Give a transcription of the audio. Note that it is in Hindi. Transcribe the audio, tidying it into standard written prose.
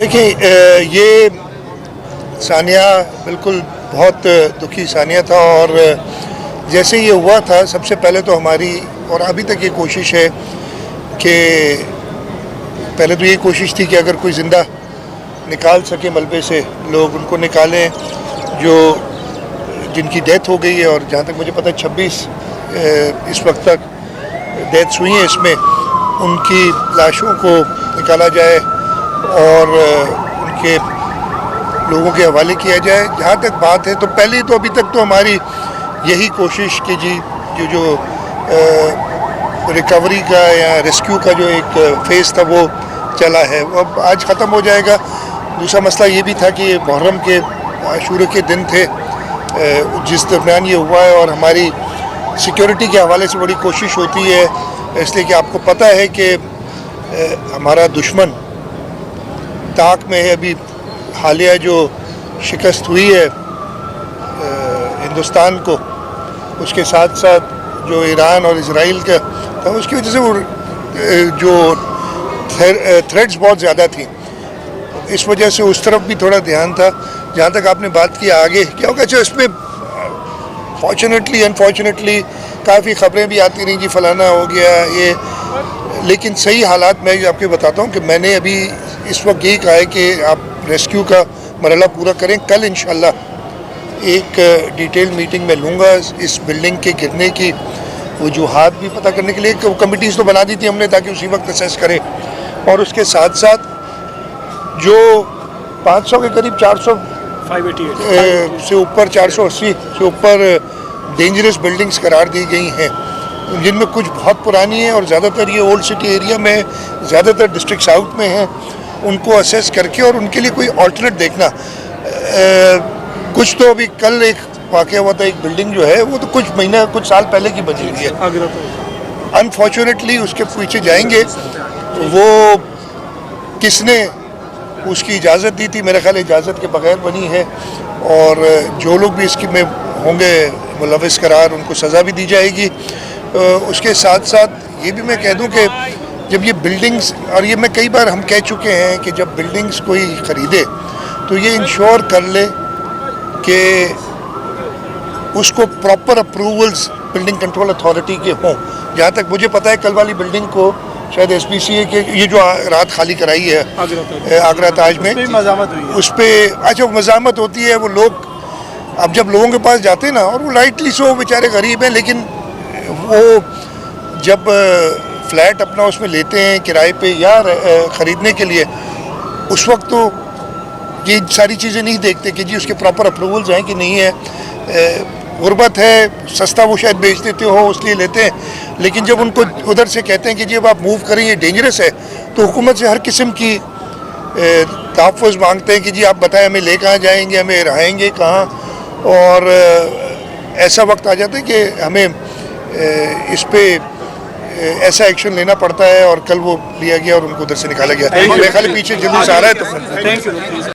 देखिए ये सानिया बिल्कुल बहुत दुखी सानिया था और जैसे ये हुआ था सबसे पहले तो हमारी और अभी तक ये कोशिश है कि पहले तो ये कोशिश थी कि अगर कोई ज़िंदा निकाल सके मलबे से लोग उनको निकालें जो जिनकी डेथ हो गई है। और जहाँ तक मुझे पता है 26 इस वक्त तक डेथ्स हुई हैं, इसमें उनकी लाशों को निकाला जाए और उनके लोगों के हवाले किया जाए। जहाँ तक बात है तो पहले तो अभी तक तो हमारी यही कोशिश कि जी जो रिकवरी का या रेस्क्यू का जो एक फेज़ था वो चला है, वो अब आज ख़त्म हो जाएगा। दूसरा मसला ये भी था कि मुहर्रम के आशूरा के दिन थे जिस दरमियान ये हुआ है और हमारी सिक्योरिटी के हवाले से बड़ी कोशिश होती है, इसलिए कि आपको पता है कि हमारा दुश्मन ताक में है। अभी हालिया जो शिकस्त हुई है हिंदुस्तान को, उसके साथ साथ जो ईरान और इजराइल का था, उसकी वजह से वो जो थ्रेट्स बहुत ज़्यादा थी, इस वजह से उस तरफ भी थोड़ा ध्यान था। जहाँ तक आपने बात की आगे क्या होगा, अच्छा इसमें फॉर्चुनेटली अनफॉर्चुनेटली काफ़ी खबरें भी आती रहीं जी फलाना हो गया ये, लेकिन सही हालात मैं आपको बताता हूँ कि मैंने अभी इस वक्त यही कहा है कि आप रेस्क्यू का मरहला पूरा करें। कल इंशाल्लाह एक डिटेल मीटिंग में लूँगा इस बिल्डिंग के गिरने की वजूहात भी पता करने के लिए। कमिटीज़ तो बना दी थी हमने ताकि उसी वक्त असेस करें, और उसके साथ साथ जो 500 के करीब 400 से ऊपर 480 से ऊपर डेंजरस बिल्डिंग्स करार दी गई हैं, जिनमें कुछ बहुत पुरानी है और ज़्यादातर ये ओल्ड सिटी एरिया में, ज़्यादातर डिस्ट्रिक्ट साउथ में हैं, उनको असेस करके और उनके लिए कोई ऑल्टरनेट देखना। कुछ तो अभी कल एक वाक़या हुआ था, एक बिल्डिंग जो है वो तो कुछ साल पहले की बनी हुई है। अनफॉर्चुनेटली उसके पीछे जाएंगे वो किसने उसकी इजाज़त दी थी, मेरे ख्याल इजाज़त के बगैर बनी है, और जो लोग भी इसकी में होंगे मुलविस करार उनको सज़ा भी दी जाएगी। उसके साथ साथ ये भी मैं कह दूं कि जब ये बिल्डिंग्स, और ये मैं कई बार हम कह चुके हैं कि जब बिल्डिंग्स कोई ख़रीदे तो ये इंश्योर कर ले कि उसको proper approvals building control authority के हों। जहाँ तक मुझे पता है कल वाली बिल्डिंग को शायद SPCA के ये जो रात खाली कराई है आगरा ताज में, उस पर अच्छा मज़ामत होती है। वो लोग अब जब लोगों के पास जाते हैं ना, और वो लाइटली सो बेचारे गरीब हैं, लेकिन वो जब फ्लैट अपना उसमें लेते हैं किराए पे या ख़रीदने के लिए, उस वक्त तो ये सारी चीज़ें नहीं देखते कि जी उसके प्रॉपर अप्रूवल्स हैं कि नहीं है। गुर्बत है, सस्ता वो शायद बेच देते हो इसलिए लेते हैं, लेकिन जब उनको उधर से कहते हैं कि जी अब आप मूव करें ये डेंजरस है, तो हुकूमत से हर किस्म की तहफ़्फ़ुज़ मांगते हैं कि जी आप बताएं हमें ले कहाँ जाएंगे, हमें रहेंगे कहाँ। और ऐसा वक्त आ जाता है कि हमें इस पे ऐसा एक्शन लेना पड़ता है, और कल वो लिया गया और उनको उधर से निकाला गया। मेरे ख्याल पीछे जुलूस आ रहा है तो